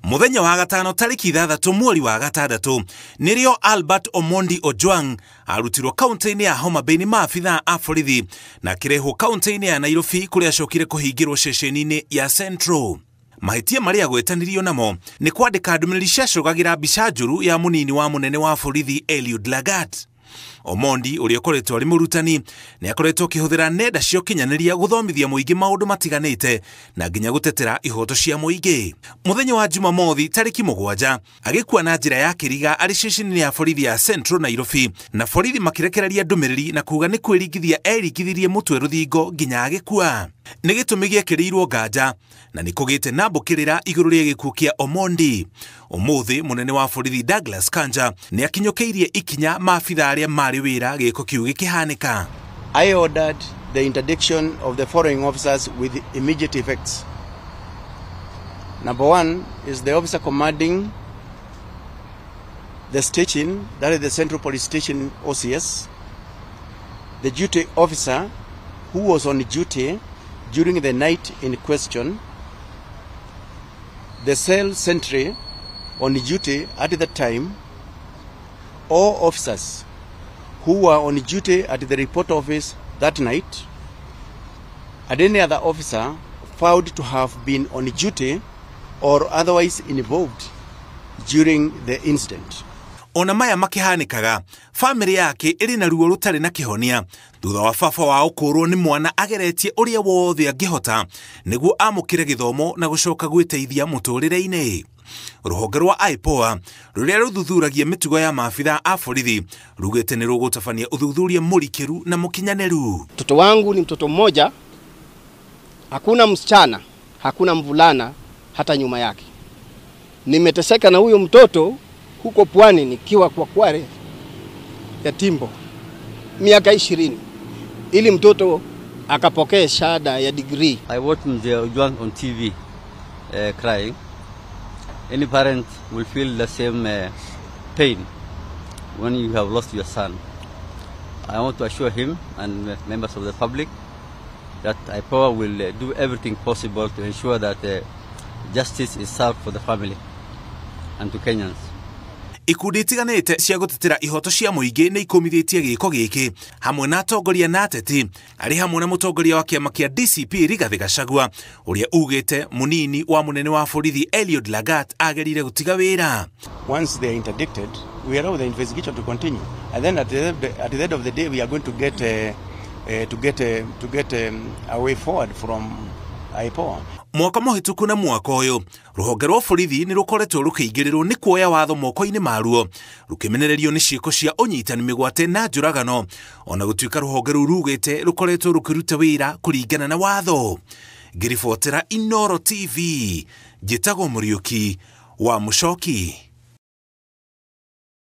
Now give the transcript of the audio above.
Muthenya wa gatano tariki 6 mweri wa gatandatũ nĩrĩo Albert Omondi Ojwang arutirwo kaunti-inĩ ya Homa Bay nĩ maabithaa a borithi na kirehwo kaunti-inĩ ya Nairobi kũrĩa acokire kũhingĩrwo ceceni-inĩ ya Central. Mahĩtia marĩa agwetanirio namo nĩ kwandĩka ndũmĩrĩri ciacũgagĩra mbica njũru ya mũnini wa mũnene wa borithi Eliud Lagat. Omondi ũrĩa ũkoretwo arĩ mũrutani nĩ akoretwo akĩhũthĩra nenda cia ũkinyanĩria gũthomithia mũingĩ maũndũ matiganĩte na nginya gũtetera ihoto cia mũingĩ. Mũthenya wa Jumamothi tariki 7 agĩkua na njĩra ya kĩriga arĩ ceceni ya borithi ya Central Nairobi, na borithi makĩrekereria ndũmĩrĩri na kuga nĩ kwĩringithia eringithirie mũtwe rũthingo nginya agĩkua. Nĩ gĩtũmi gĩekĩrĩirwo nganja na nĩ kũgĩte na mbũkĩrĩra igũrũ rĩa gĩkuũ kĩa Omondi. Ũmũthĩ mũnene wa borithi Douglas Kanja nĩ akinyũkĩirie ikinya maabithaa arĩa marĩ wĩra gĩko kĩu gĩkĩhanĩka. I ordered the interdiction of the following officers with immediate effects. Number 1 is the officer commanding the station, that is the Central Police Station OCS, the duty officer who was on duty during the night in question, the cell sentry on duty at the time, all officers who were on duty at the report office that night, and any other officer found to have been on duty or otherwise involved during the incident. Ona maya makĩhanĩkaga, family yake ĩrĩ na ruo rũtarĩ na kĩhonia thutha wa baba wao kũrwo nĩ mwana ageretie ũrĩa wothe angĩhota nĩguo amũkĩre gĩthomo na gũcoka gwĩteithia mũtũrĩre-inĩ. Rũhonge rwa IPOA rũrĩa rũthuthuragia mĩtugo ya maabithaa a borithi rugĩte nĩ rũgũtabania ũthuthuria mũrikĩru na mũkinyanĩru. Mtoto wangu ni mtoto mmoja, hakuna msichana, hakuna mvulana hata nyuma yake. Nimeteseka na huyo mtoto huko pwani nikiwa kwa Kware ya Timbo miaka 20 ili mtoto akapokea shahada ya degree. I watched Mzee Ojwang on TV crying. Any parent will feel the same pain when you have lost your son. I want to assure him and members of the public that IPOA will do everything possible to ensure that justice is served for the family and to Kenyans. Ikundi itiganĩte cia gũtetera ihoto cia mũingĩ nĩ ikomithĩtie gĩko gĩkĩ hamwe na atongoria na ateti arĩ hamwe na mũtongoria wa kĩama kĩa DCP Rigathĩ Gachagua ũrĩa ugĩte mũnini wa mũnene wa borithi Eliud Lagat agerire gũtiga wĩra. Once they are interdicted, we allow the investigation to continue, and then at the end of the day we are going to get a way forward from IPOA. Mwaka mũhĩtũku na mwaka ũyũ rũhonge rwa borithi nĩ rũkoretwo rũkĩingĩrĩrwo nĩ kuoya watho moko-inĩ maruo rũkĩmenererio nĩ ciĩko cia ũnyitani mĩgwate na njũragano, ona gũtuĩka rũhonge rũu rugĩte rũkoretwo rũkĩruta wĩra kũringana na watho. Ngĩribotera Inooro TV, njĩtagwo Mũriũki wa Mũchoki.